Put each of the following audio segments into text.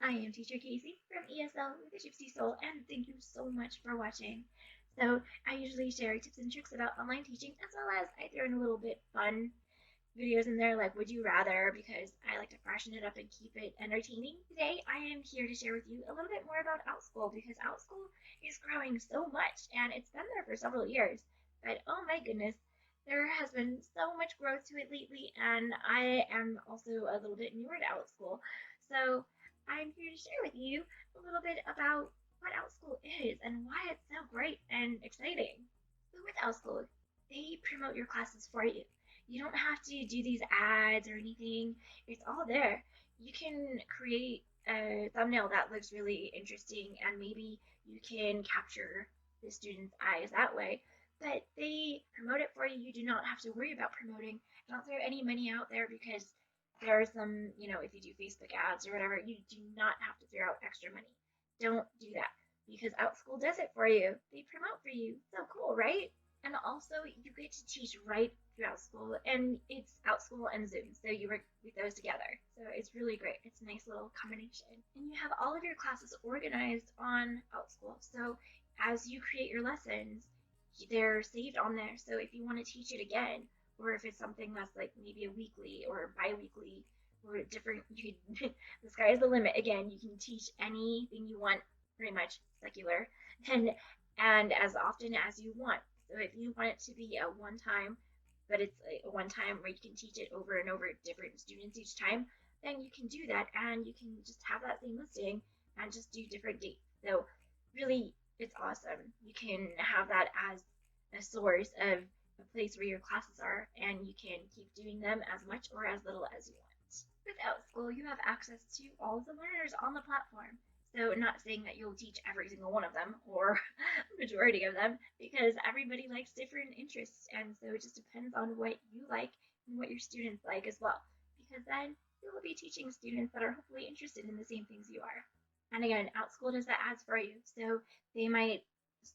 I am Teacher Casey from ESL with the Gypsy Soul, and thank you so much for watching. So, I usually share tips and tricks about online teaching, as well as I throw in a little bit fun videos in there like Would You Rather, because I like to freshen it up and keep it entertaining. Today, I am here to share with you a little bit more about Outschool, because Outschool is growing so much, and it's been there for several years. But oh my goodness, there has been so much growth to it lately, and I am also a little bit newer to Outschool. So I'm here to share with you a little bit about what Outschool is and why it's so great and exciting. So with Outschool, they promote your classes for you. You don't have to do these ads or anything. It's all there. You can create a thumbnail that looks really interesting, and maybe you can capture the student's eyes that way. But they promote it for you. You do not have to worry about promoting. Don't throw any money out there, because there are some, if you do Facebook ads or whatever, you do not have to throw out extra money. Don't do that, because Outschool does it for you. They promote for you. So cool, right? And also, you get to teach right through Outschool, and it's Outschool and Zoom, so you work with those together. So it's really great. It's a nice little combination. And you have all of your classes organized on Outschool. So as you create your lessons, they're saved on there. So if you want to teach it again, or if it's something that's like maybe a weekly or bi-weekly or different, you can the sky is the limit. Again, you can teach anything you want, pretty much secular, and as often as you want. So if you want it to be a one time, but it's a one time where you can teach it over and over different students each time, then you can do that, and you can just have that same listing and just do different dates. So really, it's awesome. You can have that as a source of a place where your classes are, and you can keep doing them as much or as little as you want. With Outschool, you have access to all of the learners on the platform. So not saying that you'll teach every single one of them or majority of them, because everybody likes different interests, and so it just depends on what you like and what your students like as well, because then you will be teaching students that are hopefully interested in the same things you are. And again, Outschool does the ads for you, so they might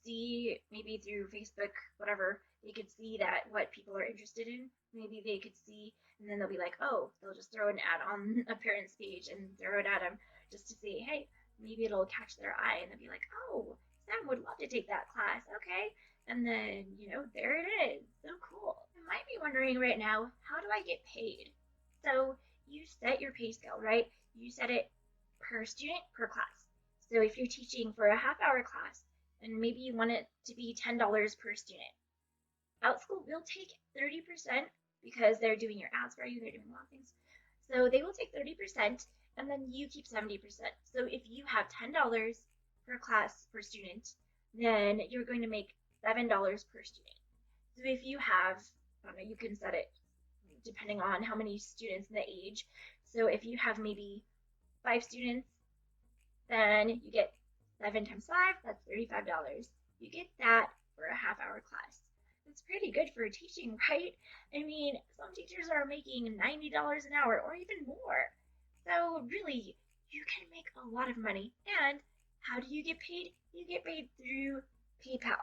see, maybe through Facebook, whatever, they could see that what people are interested in. Maybe they could see, and then they'll be like, oh, they'll just throw an ad on a parent's page and throw it at them just to say, hey, maybe it'll catch their eye, and they'll be like, oh, Sam would love to take that class. Okay. And then, there it is. So cool. You might be wondering right now, how do I get paid? So you set your pay scale, right? You set it per student, per class. So if you're teaching for a half-hour class, and maybe you want it to be $10 per student, Outschool will take 30%, because they're doing your ads for you, they're doing a lot of things. So they will take 30%, and then you keep 70%. So if you have $10 per class per student, then you're going to make $7 per student. So if you have, I don't know, you can set it depending on how many students and the age. So if you have maybe 5 students, then you get 7 times 5, that's $35. You get that for a half-hour class. It's pretty good for teaching, right? I mean, some teachers are making $90 an hour or even more. So really, you can make a lot of money. And how do you get paid? You get paid through PayPal.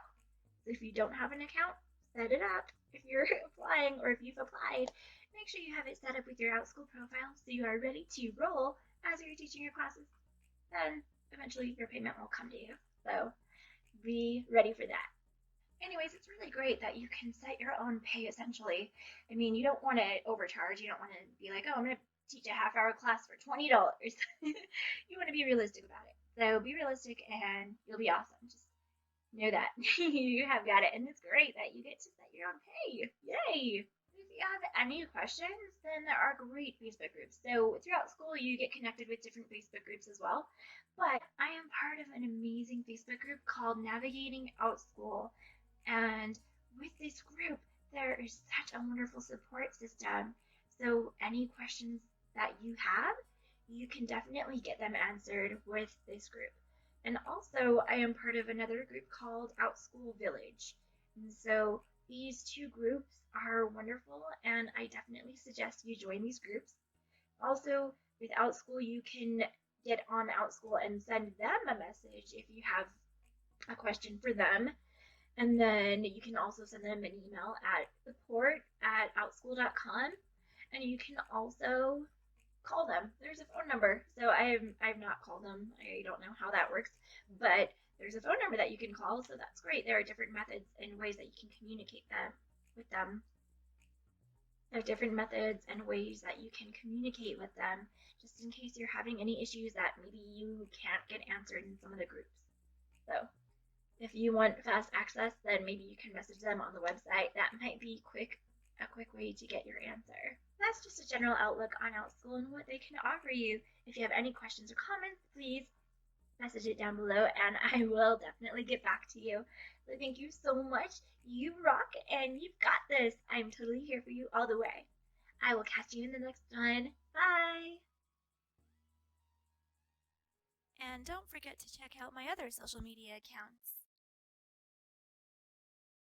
So if you don't have an account, set it up. If you're applying, or if you've applied, make sure you have it set up with your Outschool profile so you are ready to roll as you're teaching your classes. Then eventually your payment will come to you. So be ready for that. Anyways, it's really great that you can set your own pay essentially. I mean, you don't want to overcharge. You don't want to be like, oh, I'm going to teach a half-hour class for $20. You want to be realistic about it. So be realistic, and you'll be awesome. Just know that you have got it, and it's great that you get to set your own pay. Yay! If you have any questions, then there are great Facebook groups. So throughout school, you get connected with different Facebook groups as well. But I am part of an amazing Facebook group called Navigating Outschool. And with this group, there is such a wonderful support system. So any questions that you have, you can definitely get them answered with this group. And also, I am part of another group called Outschool Village. And so these two groups are wonderful, and I definitely suggest you join these groups. Also, with Outschool, you can get on Outschool and send them a message if you have a question for them. And then you can also send them an email at support@outschool.com. And you can also call them. There's a phone number. So I've not called them. I don't know how that works, but there's a phone number that you can call. So that's great. There are different methods and ways that you can communicate them with them. There are different methods and ways that you can communicate with them, just in case you're having any issues that maybe you can't get answered in some of the groups. So if you want fast access, then maybe you can message them on the website. That might be a quick way to get your answer. That's just a general outlook on Outschool and what they can offer you. If you have any questions or comments, please message it down below and I will definitely get back to you. So thank you so much. You rock and you've got this. I'm totally here for you all the way. I will catch you in the next one. Bye. And don't forget to check out my other social media accounts.